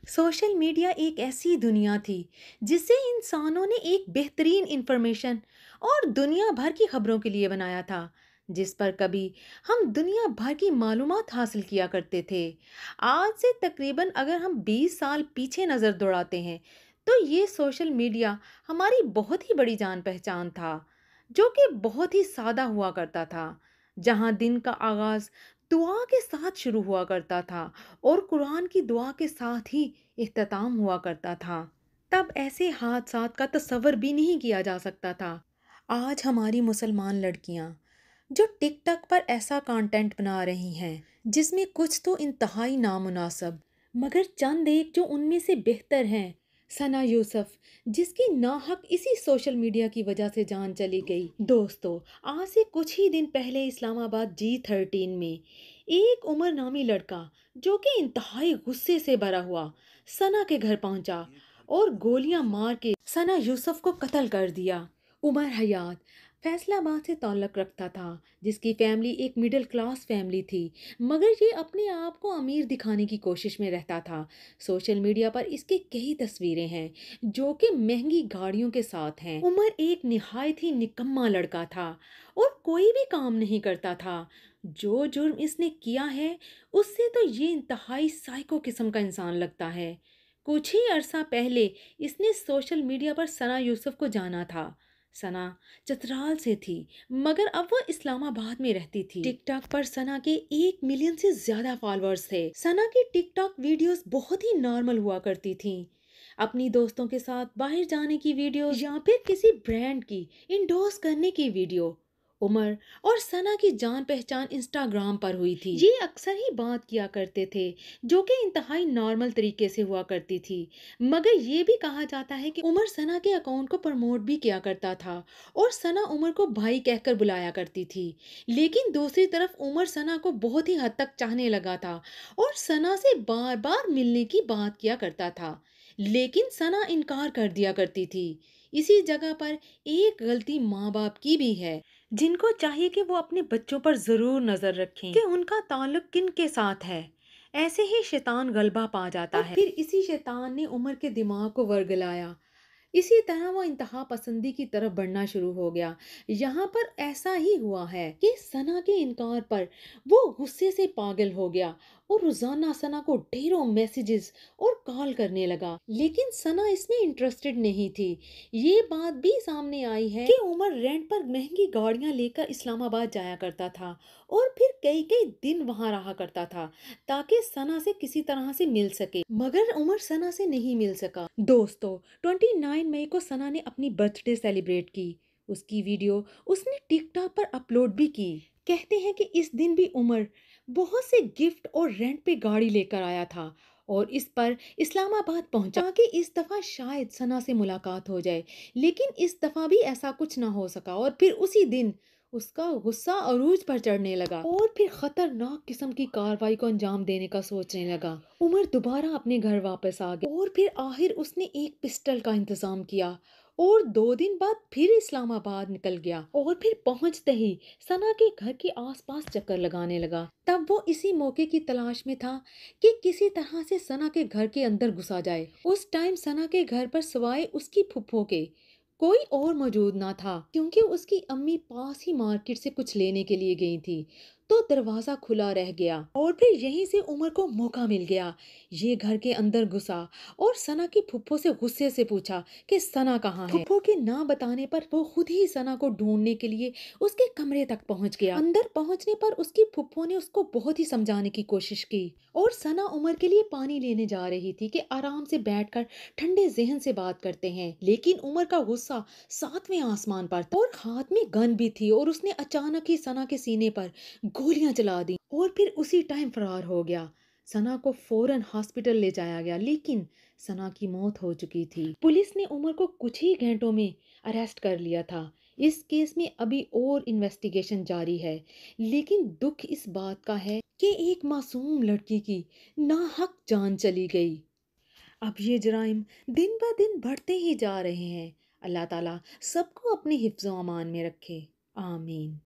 Social media ایک ایسی دنیا تھی جسے انسانوں نے ایک بہترین انفارمیشن اور دنیا بھر کی خبروں کے لیے بنایا تھا، جس پر کبھی ہم دنیا بھر کی معلومات حاصل کیا کرتے تھے۔ آج سے تقریباً اگر ہم 20 سال پیچھے نظر دوڑاتے ہیں تو یہ سوشل میڈیا ہماری بہت ہی بڑی جان پہچان تھا، جو کہ بہت ہی سادہ ہوا کرتا تھا، جہاں دن کا آغاز دعا کے ساتھ شروع ہوا کرتا تھا اور قرآن کی دعا کے ساتھ ہی اختتام ہوا کرتا تھا۔ تب ایسے حادثات کا تصور بھی نہیں کیا جا سکتا تھا۔ آج ہماری مسلمان لڑکیاں جو ٹک ٹاک پر ایسا کانٹینٹ بنا رہی ہیں جس میں کچھ تو انتہائی نامناسب، مگر چند ایک جو ان میں سے بہتر ہیں۔ ثنا یوسف، جس کی ناحق اسی سوشل میڈیا کی وجہ سے جان چلی گئی۔ دوستو، آج سے کچھ ہی دن پہلے اسلام آباد G13 میں ایک عمر نامی لڑکا جو کہ انتہائی غصے سے بھرا ہوا ثنا کے گھر پہنچا اور گولیاں مار کے ثنا یوسف کو قتل کر دیا۔ عمر حیات فیصل آباد سے تعلق رکھتا تھا، جس کی فیملی ایک مڈل کلاس فیملی تھی، مگر یہ اپنے آپ کو امیر دکھانے کی کوشش میں رہتا تھا۔ سوشل میڈیا پر اس کے کئی تصویریں ہیں جو کہ مہنگی گاڑیوں کے ساتھ ہیں۔ عمر ایک نہایت ہی نکما لڑکا تھا اور کوئی بھی کام نہیں کرتا تھا۔ جو جرم اس نے کیا ہے اس سے تو یہ انتہائی سائیکو قسم کا انسان لگتا ہے۔ کچھ ہی عرصہ پہلے اس نے سوشل میڈیا پر ثنا یوسف کو جانا تھا۔ ثنا چترال سے تھی، مگر اب وہ اسلام آباد میں رہتی تھی۔ ٹک ٹاک پر ثنا کے 1 ملین سے زیادہ فالورز تھے۔ ثنا کی ٹک ٹاک ویڈیوز بہت ہی نارمل ہوا کرتی تھیں، اپنی دوستوں کے ساتھ باہر جانے کی ویڈیو یا پھر کسی برانڈ کی انڈورس کرنے کی ویڈیو۔ عمر اور ثنا کی جان پہچان انسٹاگرام پر ہوئی تھی۔ یہ اکثر ہی بات کیا کرتے تھے جو کہ انتہائی نارمل طریقے سے ہوا کرتی تھی، مگر یہ بھی کہا جاتا ہے کہ عمر ثنا کے اکاؤنٹ کو پروموٹ بھی کیا کرتا تھا اور ثنا عمر کو بھائی کہہ کر بلایا کرتی تھی۔ لیکن دوسری طرف عمر ثنا کو بہت ہی حد تک چاہنے لگا تھا اور ثنا سے بار بار ملنے کی بات کیا کرتا تھا، لیکن ثنا انکار کر دیا کرتی تھی۔ اسی جگہ پر ایک غلطی ماں باپ کی بھی ہے، جن کو چاہیے کہ وہ اپنے بچوں پر ضرور نظر رکھیں کہ ان کا تعلق کن کے ساتھ ہے۔ ایسے ہی شیطان غلبہ پا جاتا ہے۔ پھر اسی شیطان نے عمر کے دماغ کو ورگلایا۔ اسی طرح وہ انتہا پسندی کی طرف بڑھنا شروع ہو گیا۔ یہاں پر ایسا ہی ہوا ہے کہ ثنا کے انکار پر وہ غصے سے پاگل ہو گیا اور روزانہ ثنا کو ڈھیروں میسیجز اور کال کرنے لگا، لیکن ثنا اس میں انٹرسٹڈ نہیں تھی۔ یہ بات بھی سامنے آئی ہے کہ عمر رینٹ پر مہنگی گاڑیاں لے کر اسلام آباد جایا کرتا تھا اور پھر کئی کئی دن وہاں رہا کرتا تھا تاکہ ثنا سے کسی طرح سے مل سکے، مگر عمر ثنا سے نہیں مل سکا۔ دوستو، 29 مئی کو ثنا نے اپنی برتھ ڈے سیلیبریٹ کی۔ اس کی ویڈیو اس نے ٹک ٹاک پر اپلوڈ بھی کی۔ کہتے ہیں کہ اس دن بھی عمر بہت سے گفٹ اور رینٹ پہ گاڑی لے کر آیا تھا اور اس پر اسلام آباد پہنچا تاکہ اس دفعہ شاید ثنا سے ملاقات ہو جائے، لیکن اس دفعہ بھی ایسا کچھ نہ ہو سکا اور پھر اسی دن اس کا غصہ عروج پر چڑھنے لگا اور پھر خطرناک قسم کی کارروائی کو انجام دینے کا سوچنے لگا۔ عمر دوبارہ اپنے گھر واپس آ گیا اور پھر آخر اس نے ایک پسٹل کا انتظام کیا اور 2 دن بعد پھر اسلام آباد نکل گیا اور پھر پہنچتے ہی ثنا کے گھر کے آس پاس چکر لگانے لگا۔ تب وہ اسی موقع کی تلاش میں تھا کہ کسی طرح سے ثنا کے گھر کے اندر گھسا جائے۔ اس ٹائم ثنا کے گھر پر سوائے اس کی پھپھو کے کوئی اور موجود نہ تھا، کیونکہ اس کی امی پاس ہی مارکیٹ سے کچھ لینے کے لیے گئی تھی، تو دروازہ کھلا رہ گیا اور پھر یہیں سے عمر کو موقع مل گیا۔ یہ گھر کے اندر گھسا اور ثنا کی پھپھو سے غصے سے پوچھا کہ ثنا کہاں ہے۔ پھپھو کے نہ بتانے پر وہ خود ہی ثنا کو ڈھونڈنے کے لیے اس کے کمرے تک پہنچ گیا۔ اندر پہنچنے پر اس کی پھپھو نے اس کو بہت ہی سمجھانے کی کوشش کی اور ثنا عمر کے لیے پانی لینے جا رہی تھی کہ آرام سے بیٹھ کر ٹھنڈے ذہن سے بات کرتے ہیں، لیکن عمر کا غصہ 7ویں آسمان پر تھا اور ہاتھ میں گن بھی تھی اور اس نے اچانک ہی ثنا کے سینے پر گولیاں چلا دی اور پھر اسی ٹائم فرار ہو گیا۔ ثنا کو فوراً ہاسپٹل لے جایا گیا، لیکن ثنا کی موت ہو چکی تھی۔ پولیس نے عمر کو کچھ ہی گھنٹوں میں اریسٹ کر لیا تھا۔ اس کیس میں ابھی اور انویسٹیگیشن جاری ہے، لیکن دکھ اس بات کا ہے کہ ایک معصوم لڑکی کی ناحق جان چلی گئی۔ اب یہ جرائم دن بہ دن بڑھتے ہی جا رہے ہیں۔ اللہ تعالیٰ سب کو اپنے حفظ و امان میں رکھے، آمین۔